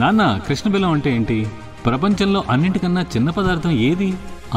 నాన్న, కృష్ణబిలం అంటే ఏంటి? ప్రపంచంలో అన్నింటికన్నా చిన్న పదార్థం ఏది?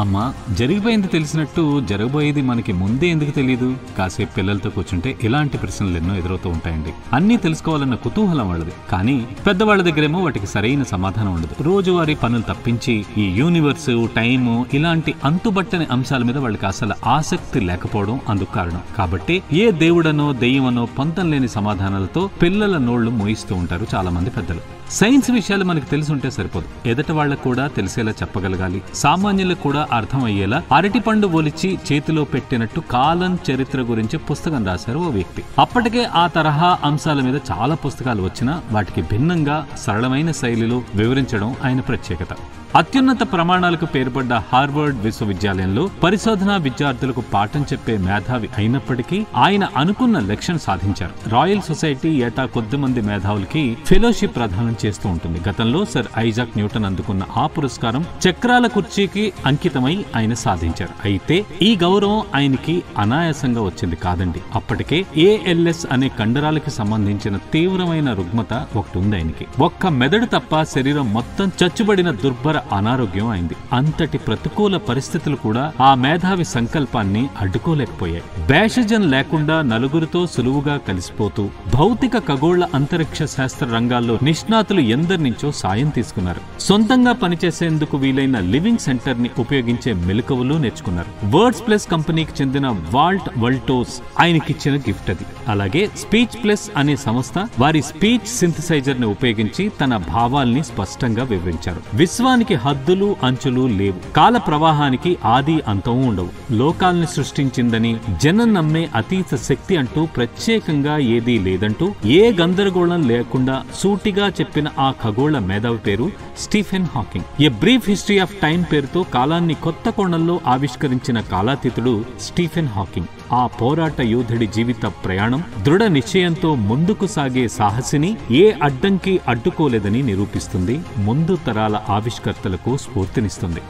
అమ్మా, జరిగిపోయింది తెలిసినట్టు జరగబోయేది మనకి ముందే ఎందుకు తెలియదు? కాసేపు పిల్లలతో కూర్చుంటే ఇలాంటి ప్రశ్నలు ఎన్నో ఎదురవుతూ ఉంటాయండి. అన్నీ తెలుసుకోవాలన్న కుతూహలం వాళ్ళది, కానీ పెద్దవాళ్ళ దగ్గరేమో వాటికి సరైన సమాధానం ఉండదు. రోజువారీ పనులు తప్పించి ఈ యూనివర్స్, టైము ఇలాంటి అంతుబట్టని అంశాల మీద వాళ్ళకి అసలు ఆసక్తి లేకపోవడం అందుకు కారణం. కాబట్టి ఏ దేవుడనో దెయ్యమనో పొంతం లేని సమాధానాలతో పిల్లల నోళ్లు మోయిస్తూ ఉంటారు చాలా మంది పెద్దలు. సైన్స్ విషయాలు మనకు తెలుసుంటే సరిపోదు, ఎదట వాళ్ళకు కూడా తెలిసేలా చెప్పగలగాలి. సామాన్యులకు కూడా అర్థమయ్యేలా అరటిపండు ఒలిచి చేతిలో పెట్టినట్టు కాలం చరిత్ర గురించి పుస్తకం రాశారు ఓ వ్యక్తి. అప్పటికే ఆ తరహా అంశాల మీద చాలా పుస్తకాలు వచ్చినా వాటికి భిన్నంగా సరళమైన శైలిలో వివరించడం ఆయన ప్రత్యేకత. అత్యున్నత ప్రమాణాలకు పేరుపడ్డ హార్వర్డ్ విశ్వవిద్యాలయంలో పరిశోధనా విద్యార్థులకు పాఠం చెప్పే మేధావి అయినప్పటికీ ఆయన అనుకున్న లక్ష్యం సాధించారు. రాయల్ సొసైటీ ఏటా కొద్దిమంది మేధావులకి ఫెలోషిప్ ప్రదానం చేస్తూ ఉంటుంది. గతంలో సర్ ఐజాక్ న్యూటన్ అందుకున్న ఆ పురస్కారం చక్రాల కుర్చీకి అంకితమై ఆయన సాధించారు. అయితే ఈ గౌరవం ఆయనకి అనాయాసంగా వచ్చింది కాదండి. అప్పటికే ALS అనే కండరాలకి సంబంధించిన తీవ్రమైన రుగ్మత ఒకటి ఉంది ఆయనకి. ఒక్క మెదడు తప్ప శరీరం మొత్తం చచ్చుబడిన దుర్భర అనారోగ్యం అయింది. అంతటి ప్రతికూల పరిస్థితులు కూడా ఆ మేధావి సంకల్పాన్ని అడ్డుకోలేకపోయాయి. భేషజం లేకుండా నలుగురితో సులువుగా కలిసిపోతూ భౌతిక ఖగోళ అంతరిక్ష శాస్త్ర రంగాల్లో నిష్ణాతులు ఎందరినించో సాయం తీసుకున్నారు. సొంతంగా పనిచేసేందుకు వీలైన లివింగ్ సెంటర్ ని ఉపయోగించే మెలకువలు నేర్చుకున్నారు. వర్డ్స్ ప్లస్ కంపెనీకి చెందిన వాల్ట్ వల్టోస్ ఆయనకిచ్చిన గిఫ్ట్ అది. అలాగే స్పీచ్ ప్లస్ అనే సంస్థ వారి స్పీచ్ సింథసైజర్ ని ఉపయోగించి తన భావాల్ని స్పష్టంగా వివరించారు. విశ్వానికి హద్దులు అంచులు లేవు, కాల ప్రవాహానికి ఆది అంతం ఉండవు. లోకాల్ని సృష్టించిందని జనం నమ్మే అతీత శక్తి అంటూ ప్రత్యేకంగా ఏదీ లేదంటూ ఏ గందరగోళం లేకుండా సూటిగా చెప్పిన ఆ ఖగోళ మేధావి పేరు Stephen Hawking. A brief history of time పేరుతో కాలాన్ని కొత్త కోణంలో ఆవిష్కరించిన కాలాతీతుడు స్టీఫెన్ హాకింగ్. ఆ పోరాట యోధుడి జీవిత ప్రయాణం దృఢ నిశ్చయంతో ముందుకు సాగే సాహసిని ఏ అడ్డంకి అడ్డుకోలేదని నిరూపిస్తుంది. ముందు తరాల ఆవిష్కర్తలకు స్ఫూర్తినిస్తుంది.